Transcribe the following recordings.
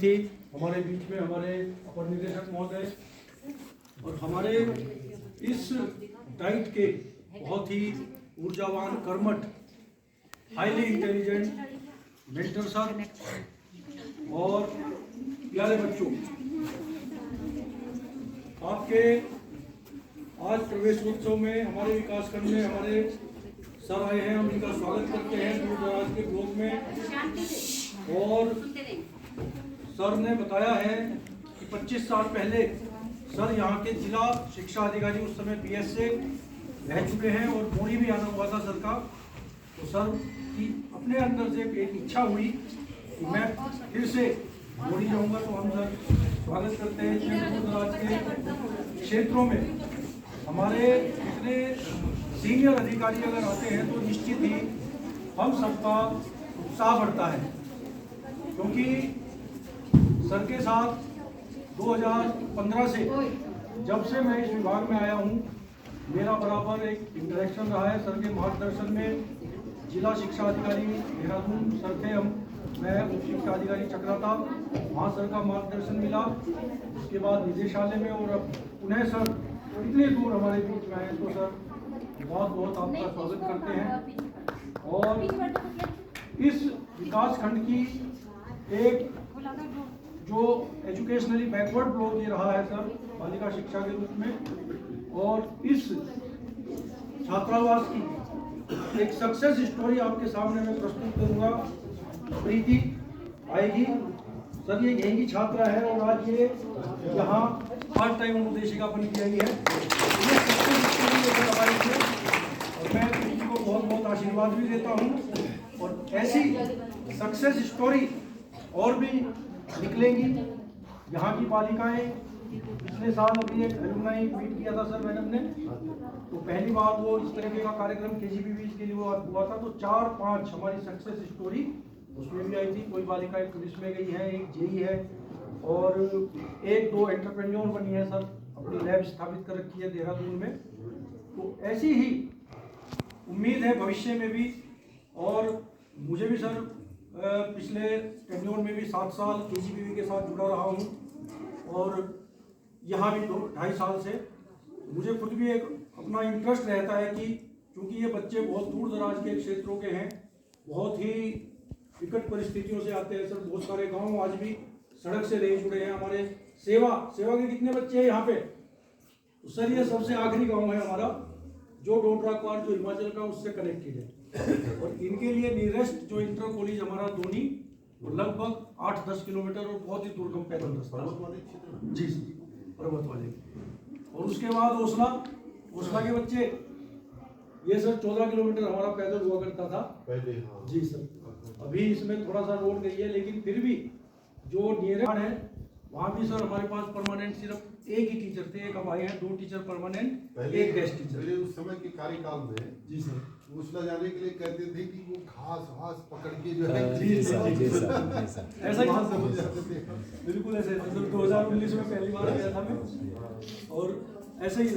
अतिथि हमारे बीच में हमारे अपर निदेशक महोदय और हमारे इस डाइट के बहुत ही ऊर्जावान, कर्मठ, हाईली इंटेलिजेंट मेंटर सर और प्यारे बच्चों, आपके आज प्रवेशोत्सव में हमारे विकासखंड में हमारे सर आए हैं। हम इनका स्वागत करते हैं दूर दराज के ब्लॉक में। और सर ने बताया है कि 25 साल पहले सर यहाँ के जिला शिक्षा अधिकारी उस समय PS से रह चुके हैं और मोड़ी भी आना हुआ था सर का। तो सर की अपने अंदर से एक इच्छा हुई कि मैं फिर से मोड़ी जाऊँगा। तो हम सर स्वागत करते हैं कि दूर दराज के क्षेत्रों में हमारे इतने सीनियर अधिकारी अगर आते हैं तो निश्चित ही हम सबका उत्साह बढ़ता है, क्योंकि सर के साथ 2015 से जब से मैं इस विभाग में आया हूँ, मेरा बराबर एक इंटरेक्शन रहा है। सर के मार्गदर्शन में जिला शिक्षा अधिकारी देहरादून सर थे, मैं उप शिक्षा अधिकारी चक्रा था, वहाँ सर का मार्गदर्शन मिला। उसके बाद निदेशालय में और अब पुनः सर इतने दूर हमारे बीच में आए, तो सर बहुत बहुत आपका स्वागत करते हैं। और इस विकास खंड की एक जो एजुकेशनली बैकवर्ड ब्लॉक ये रहा है सर बालिका शिक्षा के रूप में, और इस छात्रावास की एक सक्सेस स्टोरी आपके सामने मैं प्रस्तुत करूंगा। प्रीति आएगी सर, ये यहीं की छात्रा है और आज ये यहाँ पार्ट टाइम अनुदेशिका बन के आई है। ये सक्सेस स्टोरी लेकर हमारी से, और मैं प्रीति को बहुत बहुत आशीर्वाद भी देता हूँ। और ऐसी सक्सेस स्टोरी और भी निकलेंगी। यहाँ की बालिकाएं पिछले साल अभी एक एलुमनाई मीट किया था सर मैडम ने, तो पहली बार वो इस तरह का कार्यक्रम KGBV के लिए हुआ था। तो 4-5 हमारी सक्सेस स्टोरी उसमें भी आई थी। कोई बालिका एक पुलिस में गई है, एक JEE है और 1-2 एंटरप्रेन्योर बनी है सर, अपनी लैब स्थापित कर रखी है देहरादून में। तो ऐसी ही उम्मीद है भविष्य में भी। और मुझे भी सर पिछले टेन्योर में भी 7 साल KGBV के साथ जुड़ा रहा हूँ और यहाँ भी 2-2.5 साल से मुझे खुद भी एक अपना इंटरेस्ट रहता है कि क्योंकि ये बच्चे बहुत दूर दराज के क्षेत्रों के हैं, बहुत ही विकट परिस्थितियों से आते हैं सर। बहुत सारे गांव आज भी सड़क से नहीं जुड़े हैं। हमारे सेवा के कितने बच्चे हैं यहाँ पे? तो सर ये सबसे आखिरी गांव है हमारा, जो डोडरा क्वार जो हिमाचल का उससे कनेक्टेड है। और इनके लिए नियरेस्ट जो इंटर कॉलेज हमारा दोनी लगभग 8-10 किलोमीटर और बहुत ही दुर्गम पैदल रास्ता जी पर्वत वाले। और उसके बाद ओसला के बच्चे ये सर 14 किलोमीटर हमारा पैदल हुआ करता था पहले। हाँ। जी सर, अभी इसमें थोड़ा सा रोड गई है, लेकिन फिर भी जो नियरेस्ट है वहाँ भी सर हमारे पास परमानेंट सिर्फ एक ही टीचर थे। एक अब आए हैं 2 टीचर परमानेंट, एक गेस्ट टीचर। पहले उस समय के कार्यकाल में जी सर उसला जाने के लिए कहते थे कि वो घास पकड़ के जो है जी सर ऐसा ही बिल्कुल ऐसे। 2019 में पहली बार गया था मैं और ऐसे ही।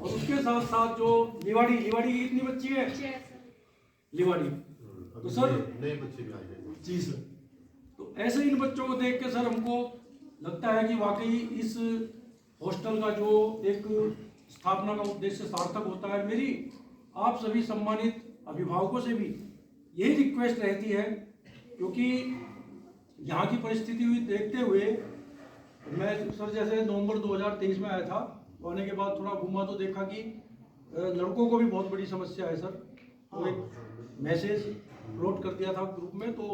और उसके साथ साथ जो लिवाड़ी की कितनी बच्ची है लिवाड़ी, तो सर नए बच्चे भी आए हैं जी सर। तो ऐसे इन बच्चों को देख के सर हमको लगता है कि वाकई इस हॉस्टल का जो एक स्थापना का उद्देश्य सार्थक होता है। मेरी आप सभी सम्मानित अभिभावकों से भी यही रिक्वेस्ट रहती है, क्योंकि यहाँ की परिस्थिति हुई देखते हुए मैं सर जैसे नवंबर 2023 में आया था, तो आने के बाद थोड़ा घूमा तो देखा कि लड़कों को भी बहुत बड़ी समस्या है सर। तो एक मैसेज अपलोड कर दिया था ग्रुप में, तो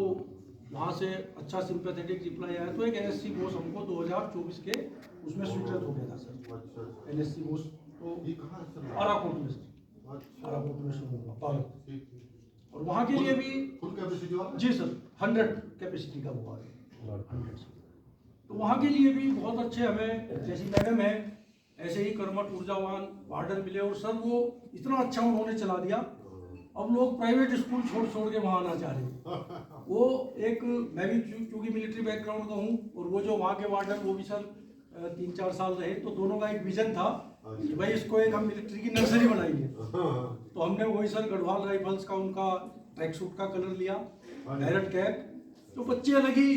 वहाँ से अच्छा सिंपैथेटिक रिप्लाई आया। तो एक NSC बोस हमको 2024 के उसमें स्वीकृत हो गया था सर। NSC बोस तो आराकोट में सर, आराकोट में शुरू हुआ पार्क। और वहाँ के लिए भी फुल कैपेसिटी जी सर 100 कैपेसिटी का हुआ है 100। तो वहाँ के लिए भी बहुत अच्छे हमें जैसी मैडम है ऐसे ही कर्मठ ऊर्जावान वार्डन मिले। और सर वो इतना अच्छा उन्होंने चला दिया, अब लोग प्राइवेट स्कूल छोड़ के वहाँ आना चाह रहे हैं। वो एक मैं भी चूंकि मिलिट्री बैकग्राउंड का हूँ और वो जो वहाँ के वार्डन वो भी सर 3-4 साल रहे, तो दोनों का एक विजन था कि भाई इसको एक हम मिलिट्री की नर्सरी बनाएंगे। तो हमने वही सर गढ़वाल राइफल्स का उनका ट्रैक सूट का कलर लिया, डायरेक्ट कैप। तो बच्चे अलग ही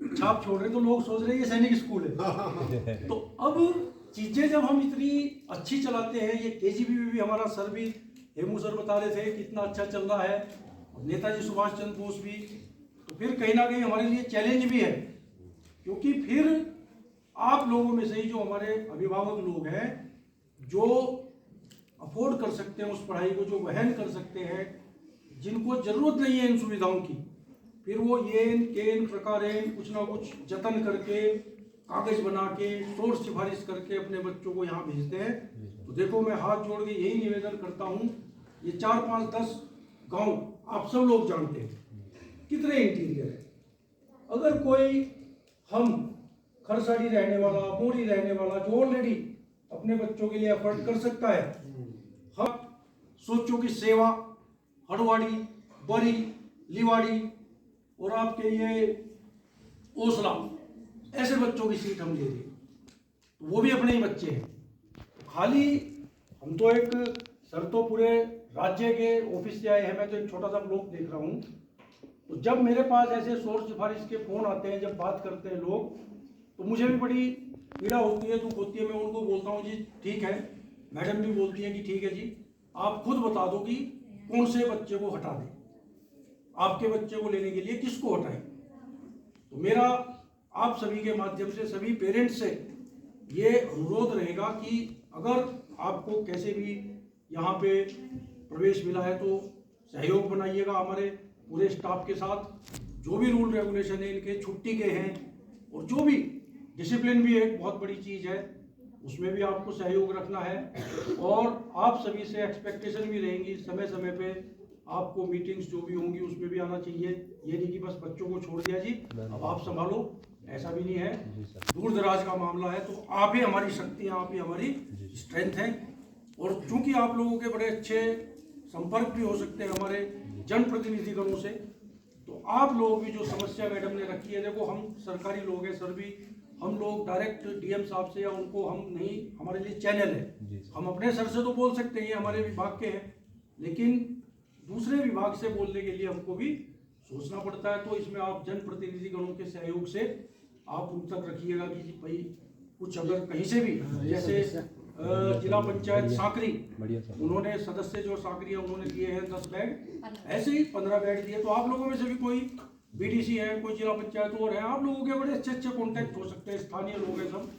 छाप छोड़ रहे तो लोग सोच रहे हैं ये सैनिक स्कूल है। तो अब चीजें जब हम इतनी अच्छी चलाते हैं, ये केजीबी में भी हमारा सर भी हेमू सर बता रहे थे कितना अच्छा चल रहा है, नेताजी सुभाष चंद्र बोस भी, तो फिर कहीं ना कहीं हमारे लिए चैलेंज भी है, क्योंकि फिर आप लोगों में से ही जो हमारे अभिभावक लोग हैं जो अफोर्ड कर सकते हैं उस पढ़ाई को, जो वहन कर सकते हैं, जिनको जरूरत नहीं है इन सुविधाओं की, फिर वो येन केन प्रकारेण कुछ ना कुछ जतन करके कागज बना के शोर सिफारिश करके अपने बच्चों को यहाँ भेजते हैं। तो देखो मैं हाथ जोड़ के यही निवेदन करता हूँ, ये 4, 5, 10 गांव आप सब लोग जानते हैं कितने इंटीरियर है। अगर कोई हम खरसाड़ी रहने वाला, मोरी रहने वाला जो ऑलरेडी अपने बच्चों के लिए एफर्ट कर सकता है, हम सोचो कि सेवा, हड़वाड़ी, बरी, लिवाड़ी और आपके ये ओसला, ऐसे बच्चों की सीट हम ले रहे हैं, तो वो भी अपने ही बच्चे हैं। खाली हम तो एक सर तो पूरे राज्य के ऑफिस से आए हैं, मैं तो एक छोटा सा ब्लॉक देख रहा हूँ। तो जब मेरे पास ऐसे सोर्स सिफारिश के फोन आते हैं, जब बात करते हैं लोग, तो मुझे भी बड़ी पीड़ा होती है, दुख होती है। मैं उनको बोलता हूँ जी ठीक है, मैडम भी बोलती है कि ठीक है जी, आप खुद बता दो कि कौन से बच्चे को हटा दें, आपके बच्चे को लेने के लिए किसको हटाएं। तो मेरा आप सभी के माध्यम से सभी पेरेंट्स से ये अनुरोध रहेगा कि अगर आपको कैसे भी यहाँ पे प्रवेश मिला है तो सहयोग बनाइएगा हमारे पूरे स्टाफ के साथ। जो भी रूल रेगुलेशन है इनके छुट्टी के हैं, और जो भी डिसिप्लिन भी एक बहुत बड़ी चीज़ है, उसमें भी आपको सहयोग रखना है। और आप सभी से एक्सपेक्टेशन भी रहेंगी, समय समय पे आपको मीटिंग्स जो भी होंगी उसमें भी आना चाहिए। ये नहीं कि बस बच्चों को छोड़ दिया जी अब आप संभालो, ऐसा भी नहीं है। दूर दराज का मामला है तो आप ही हमारी शक्ति हैं, आप ही हमारी स्ट्रेंथ है। और चूंकि आप लोगों के बड़े अच्छे संपर्क भी हो सकते हैं हमारे जनप्रतिनिधिगणों से, तो आप लोगों की जो समस्या मैडम ने रखी है, देखो हम सरकारी लोग हैं, सर भी हम लोग डायरेक्ट डीएम साहब से या उनको हम नहीं, हमारे लिए चैनल है, हम अपने सर से तो बोल सकते हैं ये हमारे विभाग के हैं, लेकिन दूसरे विभाग से बोलने के लिए हमको भी सोचना पड़ता है। तो इसमें आप जनप्रतिनिधिगणों के सहयोग से आप उन तक रखिएगा कि जी भाई कुछ अगर कहीं से भी, जैसे जिला पंचायत सांकरी, उन्होंने सदस्य जो सांकरी है उन्होंने दिए हैं 10 बेड, ऐसे ही 15 बेड दिए। तो आप लोगों में से भी कोई बीडीसी है, कोई जिला पंचायत और है, आप लोगों के बड़े अच्छे अच्छे कॉन्टैक्ट हो सकते हैं, स्थानीय लोग हैं सब।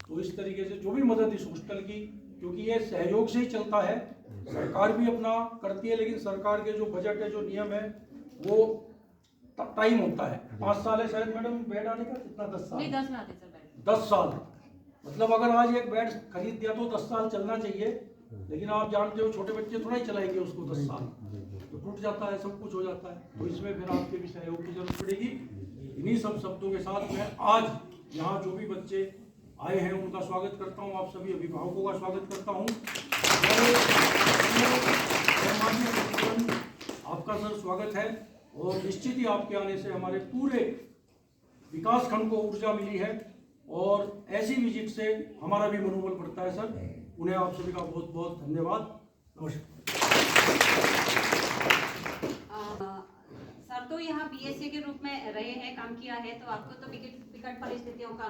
तो इस तरीके से जो भी मदद इस हॉस्टल की, क्योंकि ये सहयोग से ही चलता है, सरकार भी अपना करती है, लेकिन सरकार के जो बजट है, जो नियम है, वो टाइम होता है। 5 साल है शायद मैडम बेड आने का, कितना 10 साल? 10 साल। मतलब अगर आज एक बेड खरीद दिया तो 10 साल चलना चाहिए, लेकिन आप जानते हो छोटे बच्चे थोड़ा ही चलाएंगे उसको 10 साल, तो टूट जाता है, सब कुछ हो जाता है। तो इसमें फिर आपके भी सहयोग की जरूरत पड़ेगी। इन्हीं सब शब्दों के साथ मैं आज यहाँ जो भी बच्चे आए हैं उनका स्वागत करता हूँ, आप सभी अभिभावकों का स्वागत करता हूँ। आपका सर स्वागत है, और निश्चित ही आपके आने से हमारे पूरे विकास खंड को ऊर्जा मिली है, और ऐसी विजिट से हमारा भी मनोबल बढ़ता है सर। उन्हें आप सभी का बहुत बहुत धन्यवाद। नमस्कार। सर तो यहाँ बीएसए के रूप में रहे हैं, काम किया है, तो आपको तो विकट परिस्थितियों का